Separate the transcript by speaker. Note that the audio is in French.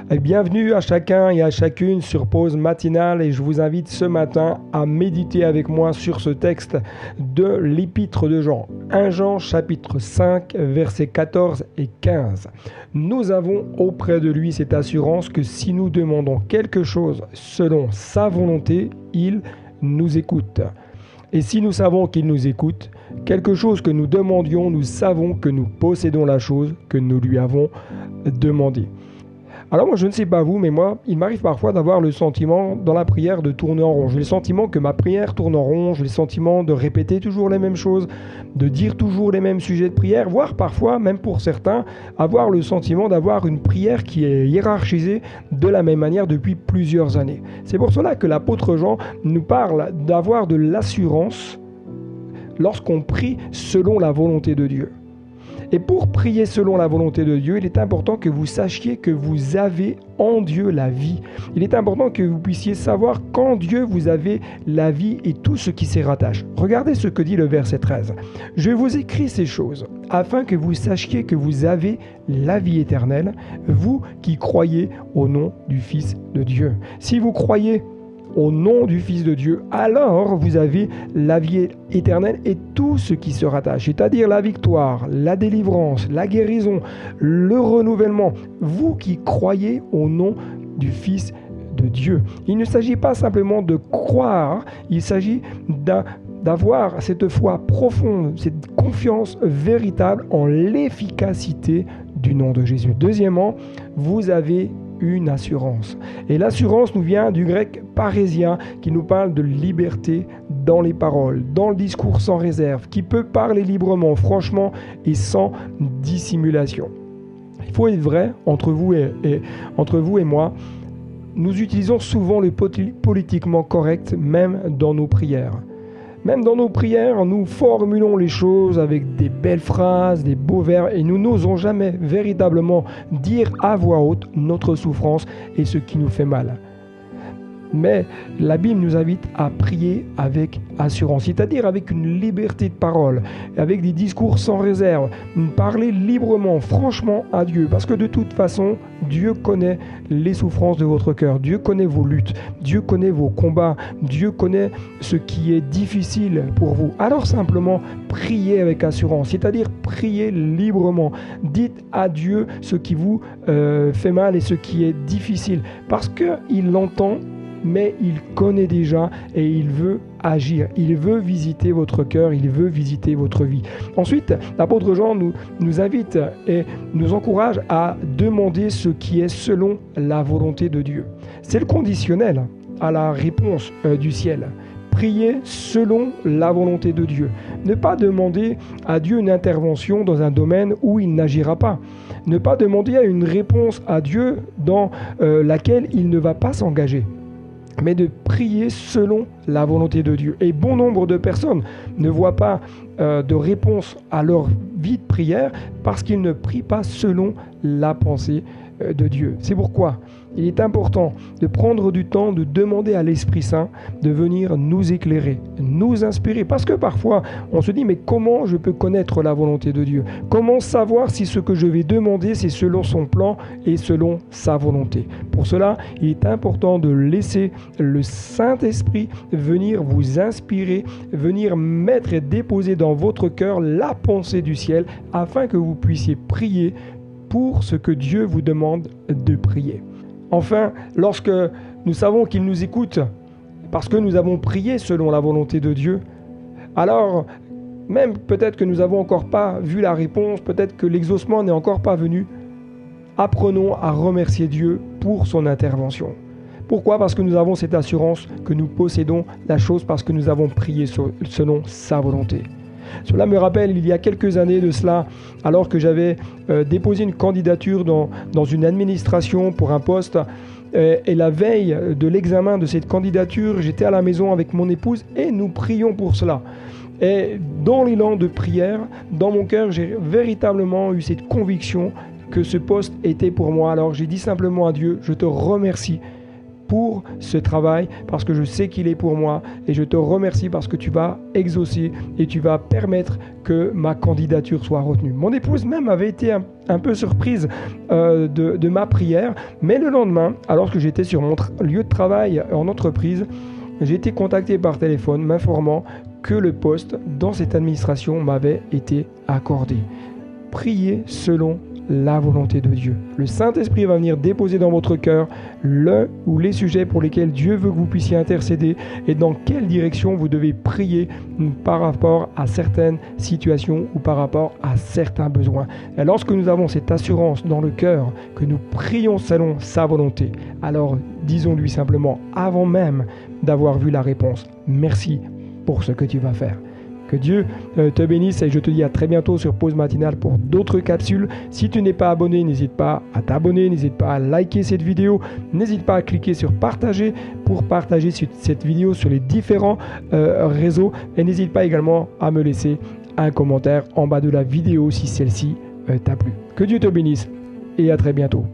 Speaker 1: Bienvenue à chacun et à chacune sur Pause Matinale et je vous invite ce matin à méditer avec moi sur ce texte de l'Épître de Jean. 1 Jean chapitre 5 versets 14 et 15. Nous avons auprès de lui cette assurance que si nous demandons quelque chose selon sa volonté, il nous écoute. Et si nous savons qu'il nous écoute, quelque chose que nous demandions, nous savons que nous possédons la chose que nous lui avons demandée. Alors moi, je ne sais pas vous, mais moi, il m'arrive parfois d'avoir le sentiment dans la prière de tourner en rond. J'ai le sentiment que ma prière tourne en rond, j'ai le sentiment de répéter toujours les mêmes choses, de dire toujours les mêmes sujets de prière, voire parfois, même pour certains, avoir le sentiment d'avoir une prière qui est hiérarchisée de la même manière depuis plusieurs années. C'est pour cela que l'apôtre Jean nous parle d'avoir de l'assurance lorsqu'on prie selon la volonté de Dieu. Et pour prier selon la volonté de Dieu, il est important que vous sachiez que vous avez en Dieu la vie. Il est important que vous puissiez savoir qu'en Dieu, vous avez la vie et tout ce qui s'y rattache. Regardez ce que dit le verset 13. « Je vous écris ces choses, afin que vous sachiez que vous avez la vie éternelle, vous qui croyez au nom du Fils de Dieu. » Si vous croyez au nom du Fils de Dieu, alors vous avez la vie éternelle et tout ce qui se rattache, c'est-à-dire la victoire, la délivrance, la guérison, le renouvellement. Vous qui croyez au nom du Fils de Dieu. Il ne s'agit pas simplement de croire, il s'agit d'avoir cette foi profonde, cette confiance véritable en l'efficacité du nom de Jésus. Deuxièmement, vous avez une assurance. Et l'assurance nous vient du grec parésien qui nous parle de liberté dans les paroles, dans le discours sans réserve, qui peut parler librement, franchement et sans dissimulation. Il faut être vrai entre vous et moi. Nous utilisons souvent le politiquement correct, même dans nos prières. Même dans nos prières, nous formulons les choses avec des belles phrases, des beaux verbes, et nous n'osons jamais véritablement dire à voix haute notre souffrance et ce qui nous fait mal. Mais la Bible nous invite à prier avec assurance, c'est-à-dire avec une liberté de parole, avec des discours sans réserve, parler librement, franchement à Dieu, parce que de toute façon, Dieu connaît les souffrances de votre cœur, Dieu connaît vos luttes, Dieu connaît vos combats, Dieu connaît ce qui est difficile pour vous. Alors simplement, priez avec assurance, c'est-à-dire priez librement, dites à Dieu ce qui vous fait mal et ce qui est difficile, parce qu'il l'entend, mais il connaît déjà et il veut agir. Il veut visiter votre cœur, il veut visiter votre vie. Ensuite, l'apôtre Jean nous invite et nous encourage à demander ce qui est selon la volonté de Dieu. C'est le conditionnel à la réponse du ciel. Prier selon la volonté de Dieu. Ne pas demander à Dieu une intervention dans un domaine où il n'agira pas. Ne pas demander une réponse à Dieu dans laquelle il ne va pas s'engager, mais de prier selon la volonté de Dieu. Et bon nombre de personnes ne voient pas de réponse à leur vie de prière parce qu'ils ne prient pas selon la pensée de Dieu. C'est pourquoi il est important de prendre du temps de demander à l'Esprit Saint de venir nous éclairer, nous inspirer. Parce que parfois, on se dit, mais comment je peux connaître la volonté de Dieu? Comment savoir si ce que je vais demander, c'est selon son plan et selon sa volonté? Pour cela, il est important de laisser le Saint-Esprit venir vous inspirer, venir mettre et déposer dans votre cœur la pensée du ciel afin que vous puissiez prier pour ce que Dieu vous demande de prier. Enfin, lorsque nous savons qu'il nous écoute, parce que nous avons prié selon la volonté de Dieu, alors même peut-être que nous n'avons encore pas vu la réponse, peut-être que l'exaucement n'est encore pas venu, apprenons à remercier Dieu pour son intervention. Pourquoi? Parce que nous avons cette assurance que nous possédons la chose parce que nous avons prié selon sa volonté. Cela me rappelle, il y a quelques années de cela, alors que j'avais déposé une candidature dans une administration pour un poste, et la veille de l'examen de cette candidature, j'étais à la maison avec mon épouse et nous prions pour cela. Et dans l'élan de prière, dans mon cœur, j'ai véritablement eu cette conviction que ce poste était pour moi. Alors j'ai dit simplement à Dieu, je te remercie pour ce travail parce que je sais qu'il est pour moi et je te remercie parce que tu vas exaucer et tu vas permettre que ma candidature soit retenue. Mon épouse même avait été un peu surprise de ma prière, mais le lendemain, alors que j'étais sur mon lieu de travail en entreprise, j'ai été contacté par téléphone m'informant que le poste dans cette administration m'avait été accordé. Priez selon la volonté de Dieu. Le Saint-Esprit va venir déposer dans votre cœur l'un ou les sujets pour lesquels Dieu veut que vous puissiez intercéder et dans quelle direction vous devez prier par rapport à certaines situations ou par rapport à certains besoins. Et lorsque nous avons cette assurance dans le cœur que nous prions selon sa volonté, alors disons-lui simplement avant même d'avoir vu la réponse, merci pour ce que tu vas faire. Que Dieu te bénisse et je te dis à très bientôt sur Pause Matinale pour d'autres capsules. Si tu n'es pas abonné, n'hésite pas à t'abonner, n'hésite pas à liker cette vidéo, n'hésite pas à cliquer sur partager pour partager cette vidéo sur les différents réseaux et n'hésite pas également à me laisser un commentaire en bas de la vidéo si celle-ci t'a plu. Que Dieu te bénisse et à très bientôt.